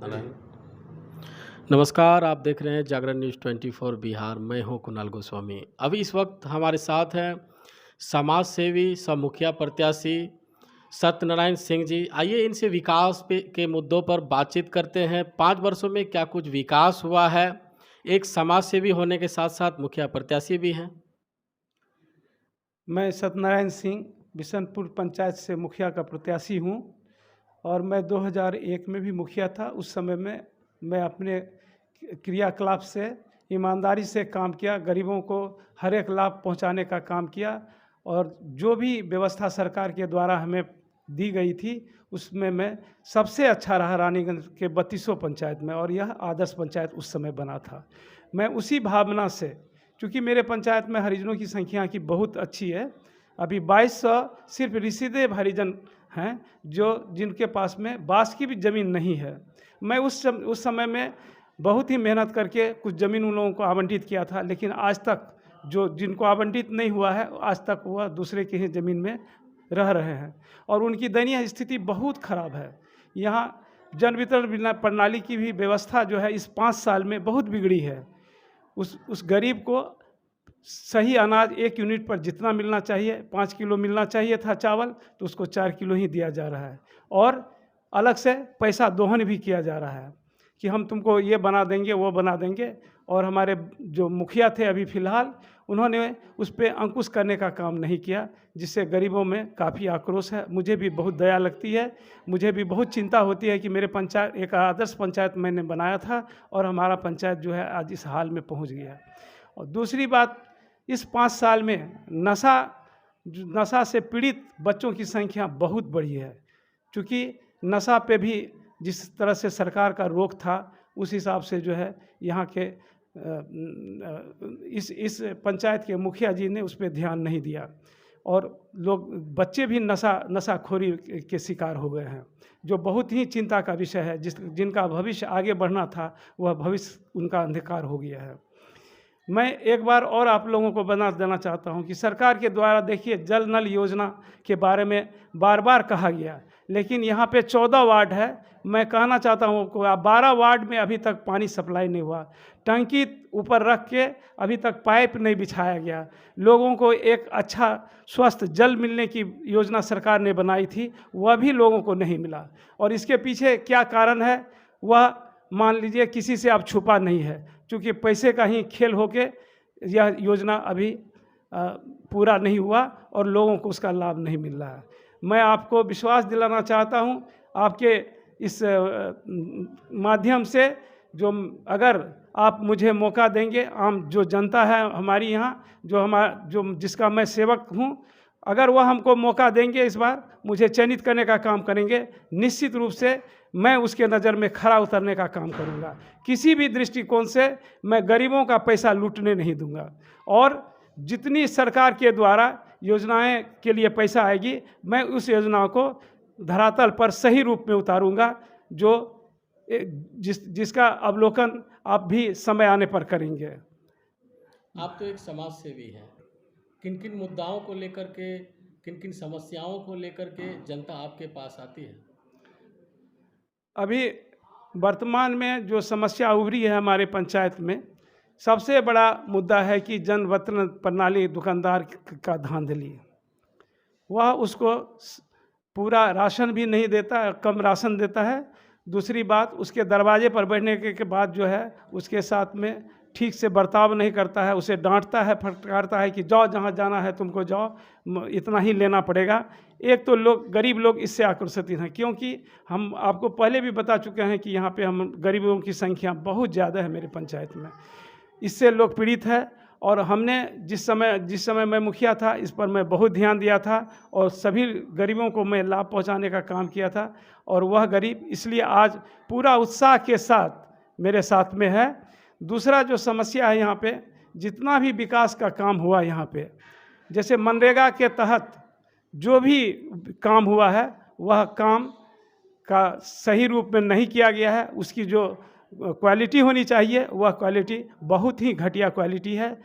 नारायण। नमस्कार, आप देख रहे हैं जागरण न्यूज़ 24 बिहार। मैं हूं कुणाल गोस्वामी। अभी इस वक्त हमारे साथ हैं समाज सेवी सह मुखिया प्रत्याशी सत्यनारायण सिंह जी। आइए इनसे विकास के मुद्दों पर बातचीत करते हैं। 5 वर्षों में क्या कुछ विकास हुआ है। एक समाज सेवी होने के साथ साथ मुखिया प्रत्याशी भी हैं। मैं सत्यनारायण सिंह बिशनपुर पंचायत से मुखिया का प्रत्याशी हूँ और मैं 2001 में भी मुखिया था। उस समय में मैं अपने क्रियाकलाप से ईमानदारी से काम किया, गरीबों को हर एक लाभ पहुंचाने का काम किया और जो भी व्यवस्था सरकार के द्वारा हमें दी गई थी उसमें मैं सबसे अच्छा रहा रानीगंज के 32 पंचायत में, और यह आदर्श पंचायत उस समय बना था। मैं उसी भावना से, क्योंकि मेरे पंचायत में हरिजनों की संख्या की बहुत अच्छी है, अभी 2200 सिर्फ ऋषिदेव हरिजन हैं जो जिनके पास में बांस की भी ज़मीन नहीं है। मैं उस समय में बहुत ही मेहनत करके कुछ ज़मीन उन लोगों को आवंटित किया था, लेकिन आज तक जो जिनको आवंटित नहीं हुआ है आज तक वह दूसरे की ही ज़मीन में रह रहे हैं और उनकी दयनीय स्थिति बहुत ख़राब है। यहाँ जन वितरण प्रणाली की भी व्यवस्था जो है इस 5 साल में बहुत बिगड़ी है। उस गरीब को सही अनाज 1 यूनिट पर जितना मिलना चाहिए, 5 किलो मिलना चाहिए था चावल, तो उसको 4 किलो ही दिया जा रहा है और अलग से पैसा दोहन भी किया जा रहा है कि हम तुमको ये बना देंगे, वो बना देंगे। और हमारे जो मुखिया थे अभी फ़िलहाल, उन्होंने उस पर अंकुश करने का काम नहीं किया, जिससे गरीबों में काफ़ी आक्रोश है। मुझे भी बहुत दया लगती है, मुझे भी बहुत चिंता होती है कि मेरे पंचायत, एक आदर्श पंचायत मैंने बनाया था और हमारा पंचायत जो है आज इस हाल में पहुंच गया है। और दूसरी बात, इस 5 साल में नशा से पीड़ित बच्चों की संख्या बहुत बढ़ी है, क्योंकि नशा पे भी जिस तरह से सरकार का रोक था उस हिसाब से जो है यहाँ के इस पंचायत के मुखिया जी ने उस पर ध्यान नहीं दिया और बच्चे भी नशाखोरी के शिकार हो गए हैं, जो बहुत ही चिंता का विषय है। जिनका भविष्य आगे बढ़ना था वह भविष्य उनका अंधकार हो गया है। मैं एक बार और आप लोगों को बता देना चाहता हूं कि सरकार के द्वारा देखिए जल नल योजना के बारे में बार बार कहा गया, लेकिन यहाँ पे 14 वार्ड है। मैं कहना चाहता हूँ कि 12 वार्ड में अभी तक पानी सप्लाई नहीं हुआ, टंकी ऊपर रख के अभी तक पाइप नहीं बिछाया गया। लोगों को एक अच्छा स्वस्थ जल मिलने की योजना सरकार ने बनाई थी, वह भी लोगों को नहीं मिला। और इसके पीछे क्या कारण है वह मान लीजिए किसी से अब छुपा नहीं है, क्योंकि पैसे का ही खेल होके यह योजना अभी पूरा नहीं हुआ और लोगों को उसका लाभ नहीं मिल रहा है। मैं आपको विश्वास दिलाना चाहता हूं आपके इस माध्यम से, जो अगर आप मुझे मौका देंगे, आम जो जनता है हमारी यहाँ, जिसका मैं सेवक हूँ, अगर वह हमको मौका देंगे, इस बार मुझे चयनित करने का काम करेंगे, निश्चित रूप से मैं उसके नज़र में खरा उतरने का काम करूंगा। किसी भी दृष्टिकोण से मैं गरीबों का पैसा लूटने नहीं दूंगा और जितनी सरकार के द्वारा योजनाएं के लिए पैसा आएगी, मैं उस योजनाओं को धरातल पर सही रूप में उतारूंगा, जिसका अवलोकन आप भी समय आने पर करेंगे। आप तो एक समाज सेवी हैं, किन किन मुद्दाओं को लेकर के, किन किन समस्याओं को लेकर के जनता आपके पास आती है? अभी वर्तमान में जो समस्या उभरी है हमारे पंचायत में, सबसे बड़ा मुद्दा है कि जन वितरण प्रणाली दुकानदार का धांधली। वह उसको पूरा राशन भी नहीं देता, कम राशन देता है। दूसरी बात, उसके दरवाजे पर बैठने के बाद जो है उसके साथ में ठीक से बर्ताव नहीं करता है, उसे डांटता है, फटकारता है कि जाओ जहाँ जाना है तुमको जाओ, इतना ही लेना पड़ेगा। एक तो गरीब लोग इससे आकर्षित हैं, क्योंकि हम आपको पहले भी बता चुके हैं कि यहाँ पे हम गरीबों की संख्या बहुत ज़्यादा है मेरे पंचायत में, इससे लोग पीड़ित है। और हमने जिस समय मैं मुखिया था, इस पर मैं बहुत ध्यान दिया था और सभी गरीबों को मैं लाभ पहुँचाने का काम किया था, और वह गरीब इसलिए आज पूरा उत्साह के साथ मेरे साथ में है। दूसरा जो समस्या है यहाँ पे, जितना भी विकास का काम हुआ यहाँ पे, जैसे मनरेगा के तहत जो भी काम हुआ है वह काम का सही रूप में नहीं किया गया है। उसकी जो क्वालिटी होनी चाहिए वह क्वालिटी बहुत ही घटिया क्वालिटी है,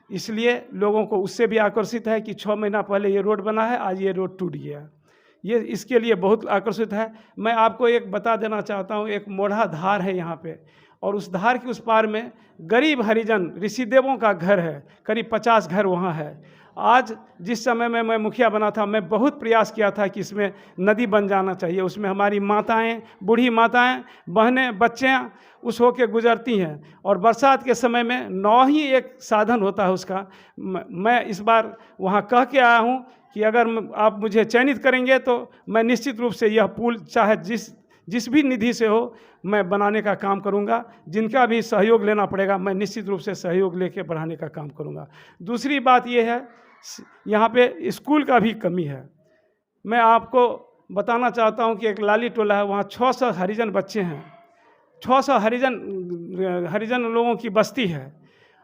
इसलिए लोगों को उससे भी आकर्षित है कि 6 महीना पहले ये रोड बना है, आज ये रोड टूट गया। ये इसके लिए बहुत आकर्षित है। मैं आपको एक बता देना चाहता हूँ, एक मोढ़ा धार है यहाँ पे, और उस धार के उस पार में गरीब हरिजन ऋषिदेवों का घर है, करीब 50 घर वहाँ है। आज जिस समय में मैं मुखिया बना था, मैं बहुत प्रयास किया था कि इसमें नदी बन जाना चाहिए, उसमें हमारी माताएं, बूढ़ी माताएं, बहनें, बच्चियां उस होके गुजरती हैं, और बरसात के समय में नाव ही एक साधन होता है उसका। मैं इस बार वहाँ कह के आया हूँ कि अगर आप मुझे चयनित करेंगे तो मैं निश्चित रूप से यह पुल चाहे जिस भी निधि से हो मैं बनाने का काम करूंगा। जिनका भी सहयोग लेना पड़ेगा मैं निश्चित रूप से सहयोग लेके बढ़ाने का काम करूंगा। दूसरी बात यह है, यहाँ पे स्कूल का भी कमी है। मैं आपको बताना चाहता हूँ कि एक लाली टोला है, वहाँ 600 हरिजन बच्चे हैं, 600 हरिजन लोगों की बस्ती है,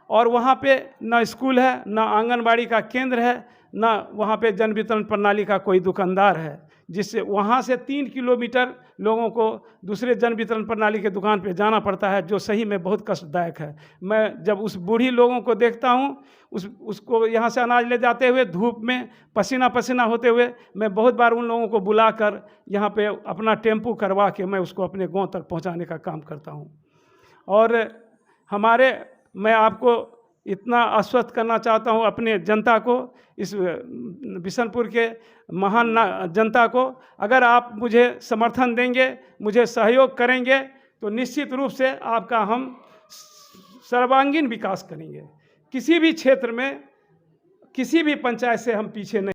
और वहाँ पे ना स्कूल है, ना आंगनबाड़ी का केंद्र है, ना वहाँ पे जन वितरण प्रणाली का कोई दुकानदार है, जिससे वहाँ से 3 किलोमीटर लोगों को दूसरे जन वितरण प्रणाली के दुकान पे जाना पड़ता है, जो सही में बहुत कष्टदायक है। मैं जब उस बूढ़ी लोगों को देखता हूँ, उसको यहाँ से अनाज ले जाते हुए धूप में पसीना पसीना होते हुए, मैं बहुत बार उन लोगों को बुलाकर यहाँ पे अपना टेम्पू करवा के मैं उसको अपने गांव तक पहुँचाने का काम करता हूँ। और मैं आपको इतना आश्वस्त करना चाहता हूँ अपने जनता को, इस बिशनपुर के महान जनता को, अगर आप मुझे समर्थन देंगे, मुझे सहयोग करेंगे, तो निश्चित रूप से आपका हम सर्वांगीण विकास करेंगे। किसी भी क्षेत्र में, किसी भी पंचायत से हम पीछे नहीं